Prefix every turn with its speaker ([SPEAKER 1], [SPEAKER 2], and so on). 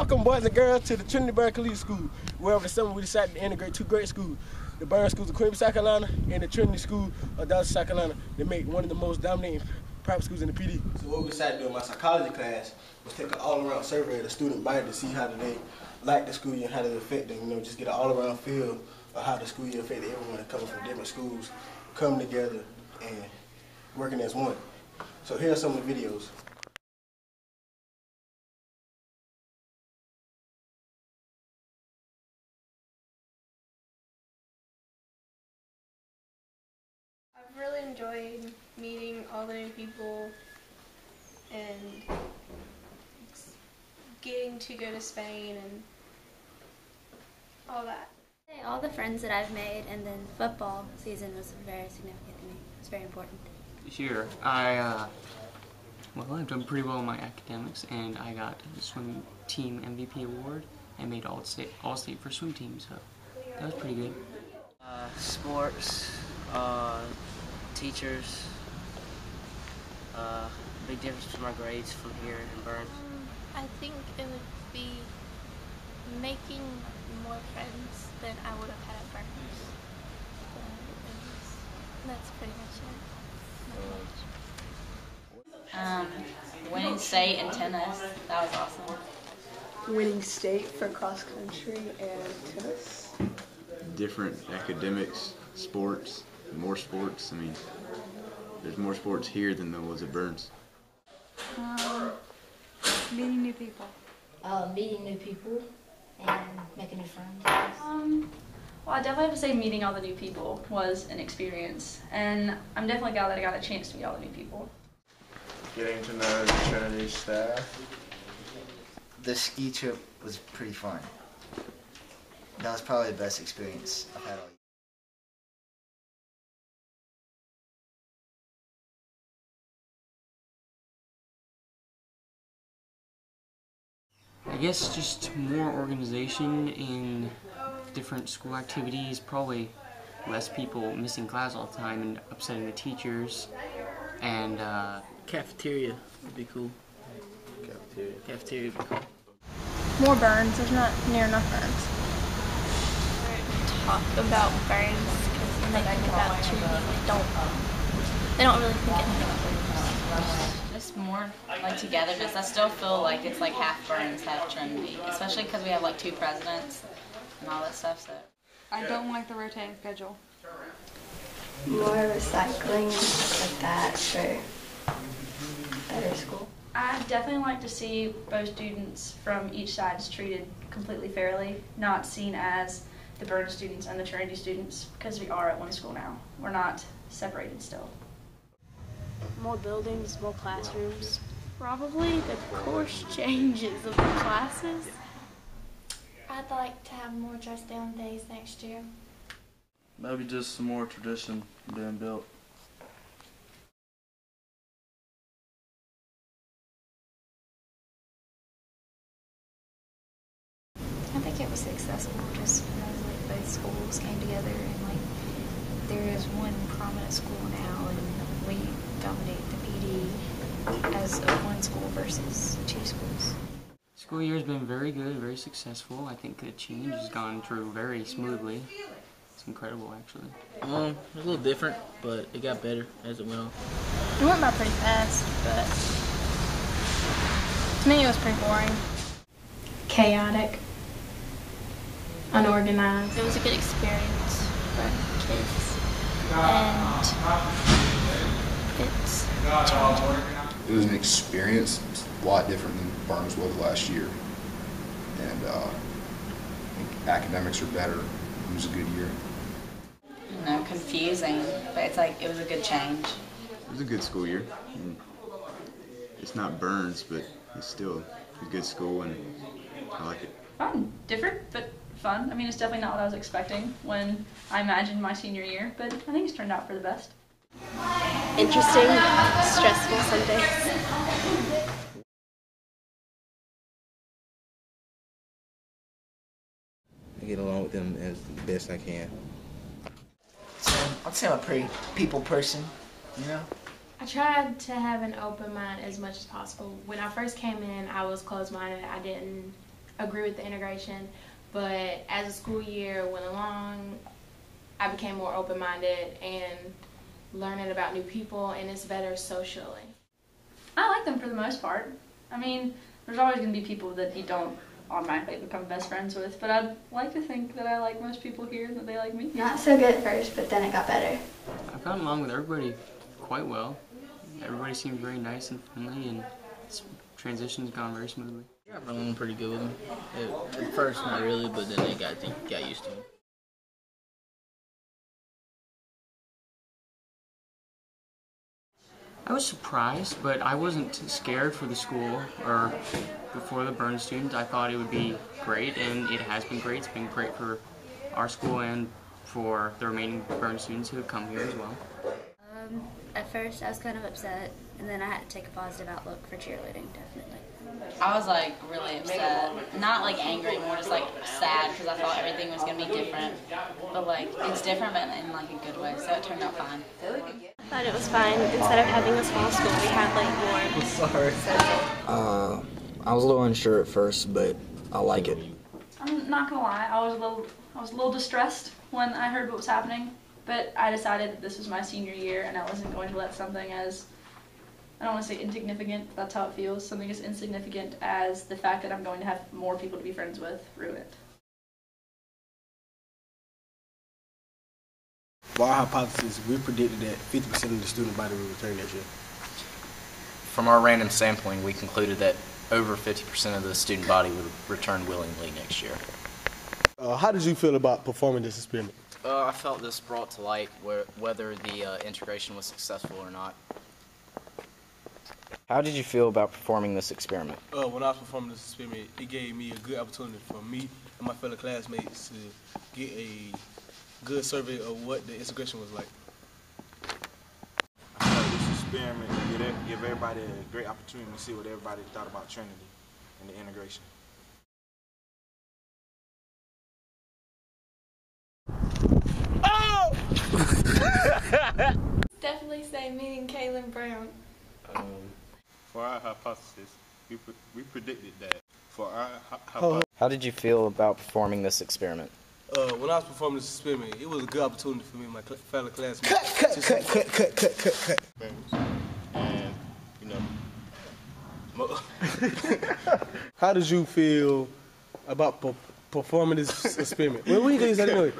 [SPEAKER 1] Welcome, boys and girls, to the Trinity Byrnes Collegiate School, where over the summer we decided to integrate two great schools, the Byrnes Schools of Queen, South Carolina, and the Trinity School of Dallas, South Carolina, that make one of the most dominating private schools in the PD. So what we decided to do in my psychology class was take an all-around survey of the student body to see how do they like the school year and how does it affect them. You know, just get an all-around feel of how the school year affected everyone coming from different schools, coming together and working as one. So here are some of the videos.
[SPEAKER 2] I've really enjoyed meeting all the new people and getting to go to Spain and all that.
[SPEAKER 3] All the friends that I've made, and then football season was very significant to me. It was very important.
[SPEAKER 4] This year, I've done pretty well in my academics, and I got the swim team MVP award and made all-state for swim team, so that was pretty good.
[SPEAKER 5] Sports, teachers, big difference between my grades from here in Byrnes.
[SPEAKER 6] I think it would be making more friends than I would have had at Byrnes. That's pretty much it.
[SPEAKER 7] Winning state in tennis, that was awesome.
[SPEAKER 8] Winning state for cross country and tennis.
[SPEAKER 9] Different academics, sports, more sports. I mean, there's more sports here than there was at Byrnes.
[SPEAKER 10] Meeting new people.
[SPEAKER 11] Meeting new people and making new friends.
[SPEAKER 10] Well, I definitely have to say meeting all the new people was an experience, and I'm definitely glad that I got a chance to meet all the new people.
[SPEAKER 12] Getting to know the Trinity staff.
[SPEAKER 13] The ski trip was pretty fun. That was probably the best experience I've had all year.
[SPEAKER 4] I guess just more organization in different school activities, probably less people missing class all the time and upsetting the teachers, and
[SPEAKER 5] Cafeteria would be cool. Cafeteria would be cool.
[SPEAKER 2] More Byrnes. There's not near enough Byrnes.
[SPEAKER 6] Talk about Byrnes because when they think about Trinity, they don't really think anything.
[SPEAKER 7] Just more like togetherness. I still feel like it's like half Byrnes, half Trinity, especially because we have like two presidents and all that stuff. So
[SPEAKER 10] I don't like the rotating schedule.
[SPEAKER 8] More recycling, stuff like that for better school.
[SPEAKER 10] I definitely like to see both students from each side is treated completely fairly, not seen as the Byrnes students and the Trinity students, because we are at one school now. We're not separated still.
[SPEAKER 2] More buildings, more classrooms. Probably the course changes of the classes.
[SPEAKER 6] I'd like to have more dress down days next year.
[SPEAKER 12] Maybe just some more tradition being built.
[SPEAKER 3] I think it was successful just because like both schools came together and like there is one prominent school now and we dominate the PD as a one school versus two schools.
[SPEAKER 4] School year has been very good, very successful. I think the change has gone through very smoothly. It's incredible, actually.
[SPEAKER 5] It was a little different, but it got better as it went on.
[SPEAKER 2] It went by pretty fast, but to me it was pretty boring. Chaotic. Unorganized.
[SPEAKER 6] It was a good experience for kids, and it's challenging.
[SPEAKER 14] It was an experience. It's a lot different than Byrnes was last year, and I think academics are better. It was a good year.
[SPEAKER 7] you know, confusing, but it's like it was a good change.
[SPEAKER 9] It was a good school year. It's not Byrnes, but it's still a good school, and I like it.
[SPEAKER 10] Fun, different, but fun. I mean, it's definitely not what I was expecting when I imagined my senior year, but I think it's turned out for the best.
[SPEAKER 2] Interesting, stressful some days.
[SPEAKER 15] I get along with them as best I can.
[SPEAKER 13] So I'd say I'm a pretty people person, you know?
[SPEAKER 16] I tried to have an open mind as much as possible. When I first came in, I was closed-minded. I didn't
[SPEAKER 2] agree with the integration, but as the school year went along, I became more open-minded and learning about new people, and it's better socially.
[SPEAKER 10] I like them for the most part. I mean, there's always going to be people that you don't automatically become best friends with, but I'd like to think that I like most people here and that they like me.
[SPEAKER 6] Not so good at first, but then it got better.
[SPEAKER 4] I've gotten along with everybody quite well. Everybody seems very nice and friendly, and this transition's gone very smoothly.
[SPEAKER 5] I got along pretty good with them. At first, not really, but then they got used to it.
[SPEAKER 4] I was surprised, but I wasn't scared for the school or for the Byrnes students. I thought it would be great, and it has been great. It's been great for our school and for the remaining Byrnes students who have come here as well.
[SPEAKER 6] At first, I was kind of upset, and then I had to take a positive outlook for cheerleading, definitely.
[SPEAKER 7] I was like really upset, not like angry, more just like sad because I thought everything was gonna be different. But like it's different, but in like a good way, so it turned out fine.
[SPEAKER 2] I thought it was fine. Instead of having a small school, we had like more.
[SPEAKER 16] Sorry. I was a little unsure at first, but I like it.
[SPEAKER 10] I'm not gonna lie, I was a little distressed when I heard what was happening, but I decided that this was my senior year and I wasn't going to let something as, I don't want to say insignificant, but that's how it feels, something as insignificant as the fact that I'm going to have more people to be friends with ruin it.
[SPEAKER 1] For our hypothesis, we predicted that 50% of the student body will return next year.
[SPEAKER 17] From our random sampling, we concluded that over 50% of the student body would return willingly next year.
[SPEAKER 1] How did you feel about performing this experiment?
[SPEAKER 17] I felt this brought to light whether the integration was successful or not. How did you feel about performing this experiment?
[SPEAKER 1] When I was performing this experiment, it gave me a good opportunity for me and my fellow classmates to get a good survey of what the integration was like.
[SPEAKER 18] I feel like this experiment give everybody a great opportunity to see what everybody thought about Trinity and the integration.
[SPEAKER 1] Oh!
[SPEAKER 2] Definitely say me and Kaylin Brown.
[SPEAKER 18] For our hypothesis, we predicted that. For our hypothesis.
[SPEAKER 17] How did you feel about performing this experiment?
[SPEAKER 1] When I was performing this experiment, it was a good opportunity for me and my fellow classmates. Cut.
[SPEAKER 18] And, you know.
[SPEAKER 1] How did you feel about performing this experiment? When you do this anyway?